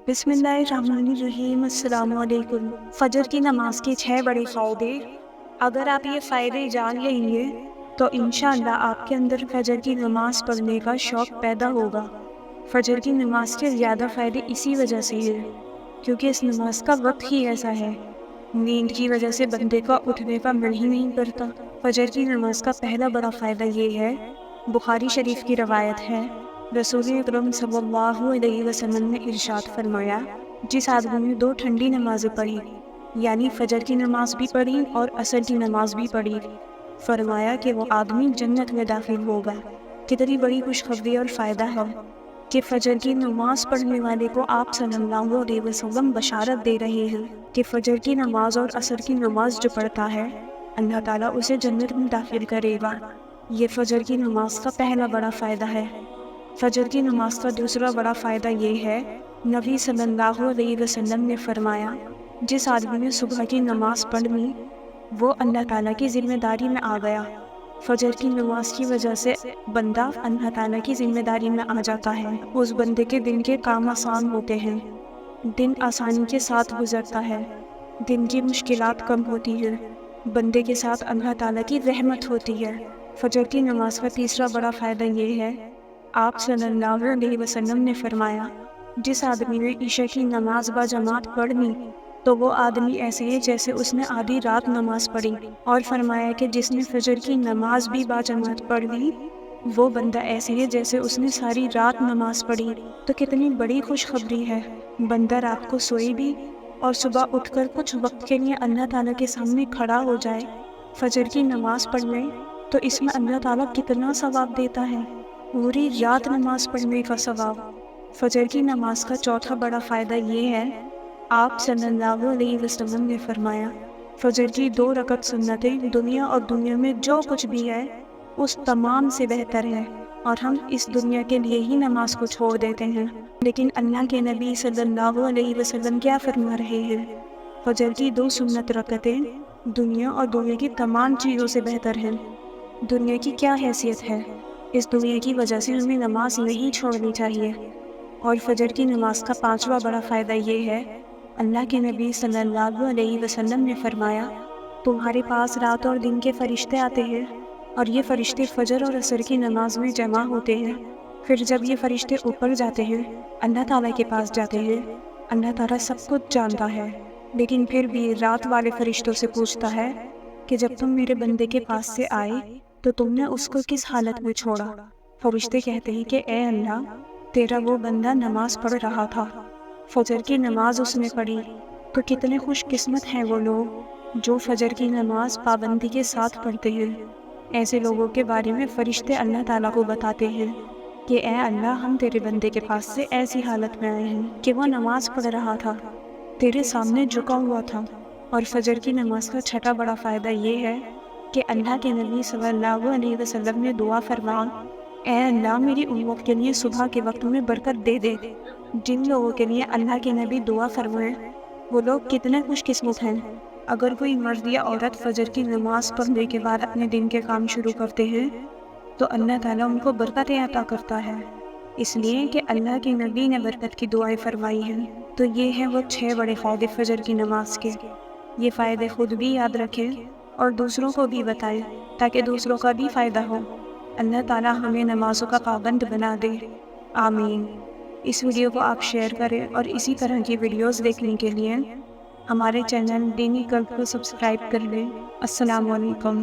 بسم اللہ الرحمن الرحیم۔ السلام علیکم۔ فجر کی نماز کے 6 بڑے فائدے۔ اگر آپ یہ فائدے جان لیں گے تو انشاءاللہ آپ کے اندر فجر کی نماز پڑھنے کا شوق پیدا ہوگا۔ فجر کی نماز کے زیادہ فائدے اسی وجہ سے ہیں کیونکہ اس نماز کا وقت ہی ایسا ہے۔ نیند کی وجہ سے بندے کا اٹھنے کا من ہی نہیں کرتا۔ فجر کی نماز کا پہلا بڑا فائدہ یہ ہے، بخاری شریف کی روایت ہے، رسول اکرم صلی اللہ علیہ وسلم نے ارشاد فرمایا، جس آدمی نے 2 ٹھنڈی نمازیں پڑھی، یعنی فجر کی نماز بھی پڑھی اور عصر کی نماز بھی پڑھی، فرمایا کہ وہ آدمی جنت میں داخل ہوگا۔ کتنی بڑی خوشخبری اور فائدہ ہے کہ فجر کی نماز پڑھنے والے کو آپ صلی اللہ علیہ وسلم بشارت دے رہے ہیں کہ فجر کی نماز اور عصر کی نماز جو پڑھتا ہے اللہ تعالیٰ اسے جنت میں داخل کرے گا۔ یہ فجر کی نماز کا پہلا بڑا فائدہ ہے۔ فجر کی نماز کا دوسرا بڑا فائدہ یہ ہے، نبی صلی اللہ علیہ وسلم نے فرمایا، جس آدمی نے صبح کی نماز پڑھ لی وہ اللہ تعالیٰ کی ذمہ داری میں آ گیا۔ فجر کی نماز کی وجہ سے بندہ اللہ تعالیٰ کی ذمہ داری میں آ جاتا ہے۔ اس بندے کے دن کے کام آسان ہوتے ہیں، دن آسانی کے ساتھ گزرتا ہے، دن کی مشکلات کم ہوتی ہیں، بندے کے ساتھ اللہ تعالیٰ کی رحمت ہوتی ہے۔ فجر کی نماز کا تیسرا بڑا فائدہ یہ ہے، آپ صلی اللہ علیہ وسلم نے فرمایا، جس آدمی نے عشاء کی نماز با جماعت پڑھ لی تو وہ آدمی ایسے ہے جیسے اس نے آدھی رات نماز پڑھی، اور فرمایا کہ جس نے فجر کی نماز بھی با جماعت پڑھ لی وہ بندہ ایسے ہے جیسے اس نے ساری رات نماز پڑھی۔ تو کتنی بڑی خوشخبری ہے، بندہ رات کو سوئے بھی اور صبح اٹھ کر کچھ وقت کے لیے اللہ تعالیٰ کے سامنے کھڑا ہو جائے، فجر کی نماز پڑھ لے تو اس میں اللہ تعالیٰ کتنا ثواب دیتا ہے، پوری رات نماز پڑھنے کا ثواب۔ فجر کی نماز کا چوتھا بڑا فائدہ یہ ہے، آپ صلی اللہ علیہ وسلم نے فرمایا، فجر کی 2 رکعت سنتیں دنیا اور دنیا میں جو کچھ بھی ہے اس تمام سے بہتر ہے، اور ہم اس دنیا کے لیے ہی نماز کو چھوڑ دیتے ہیں، لیکن اللہ کے نبی صلی اللہ علیہ وسلم کیا فرما رہے ہیں، فجر کی 2 سنت رکعتیں دنیا اور دنیا کی تمام چیزوں سے بہتر ہیں۔ دنیا کی کیا حیثیت ہے، اس دنیا کی وجہ سے ہمیں نماز نہیں چھوڑنی چاہیے۔ اور فجر کی نماز کا 5واں بڑا فائدہ یہ ہے، اللہ کے نبی صلی اللہ علیہ وسلم نے فرمایا، تمہارے پاس رات اور دن کے فرشتے آتے ہیں اور یہ فرشتے فجر اور عصر کی نماز میں جمع ہوتے ہیں، پھر جب یہ فرشتے اوپر جاتے ہیں اللہ تعالیٰ کے پاس جاتے ہیں، اللہ تعالیٰ سب کچھ جانتا ہے، لیکن پھر بھی رات والے فرشتوں سے پوچھتا ہے کہ جب تم میرے بندے کے پاس سے آئے تو تم نے اس کو کس حالت میں چھوڑا؟ فرشتے کہتے ہیں کہ اے اللہ، تیرا وہ بندہ نماز پڑھ رہا تھا، فجر کی نماز اس نے پڑھی۔ تو کتنے خوش قسمت ہیں وہ لوگ جو فجر کی نماز پابندی کے ساتھ پڑھتے ہیں۔ ایسے لوگوں کے بارے میں فرشتے اللہ تعالیٰ کو بتاتے ہیں کہ اے اللہ، ہم تیرے بندے کے پاس سے ایسی حالت میں آئے ہیں کہ وہ نماز پڑھ رہا تھا، تیرے سامنے جھکا ہوا تھا۔ اور فجر کی نماز کا 6واں بڑا فائدہ یہ ہے کہ اللہ کے نبی صلی اللہ علیہ وسلم نے دعا فرمائی، اے اللہ، میری امت کے لیے صبح کے وقت میں برکت دے دے۔ جن لوگوں کے لیے اللہ کے نبی دعا فرمائے وہ لوگ کتنے خوش قسمت ہیں۔ اگر کوئی مرد یا عورت فجر کی نماز پڑھنے کے بعد اپنے دن کے کام شروع کرتے ہیں تو اللہ تعالیٰ ان کو برکتیں عطا کرتا ہے، اس لیے کہ اللہ کے نبی نے برکت کی دعائیں فرمائی ہیں۔ تو یہ ہیں وہ 6 بڑے فائدے فجر کی نماز کے۔ یہ فائدے خود بھی یاد رکھیں اور دوسروں کو بھی بتائیں تاکہ دوسروں کا بھی فائدہ ہو۔ اللہ تعالیٰ ہمیں نمازوں کا پابند بنا دے، آمین۔ اس ویڈیو کو آپ شیئر کریں اور اسی طرح کی ویڈیوز دیکھنے کے لیے ہمارے چینل دینی کلب کو سبسکرائب کر لیں۔ السلام علیکم۔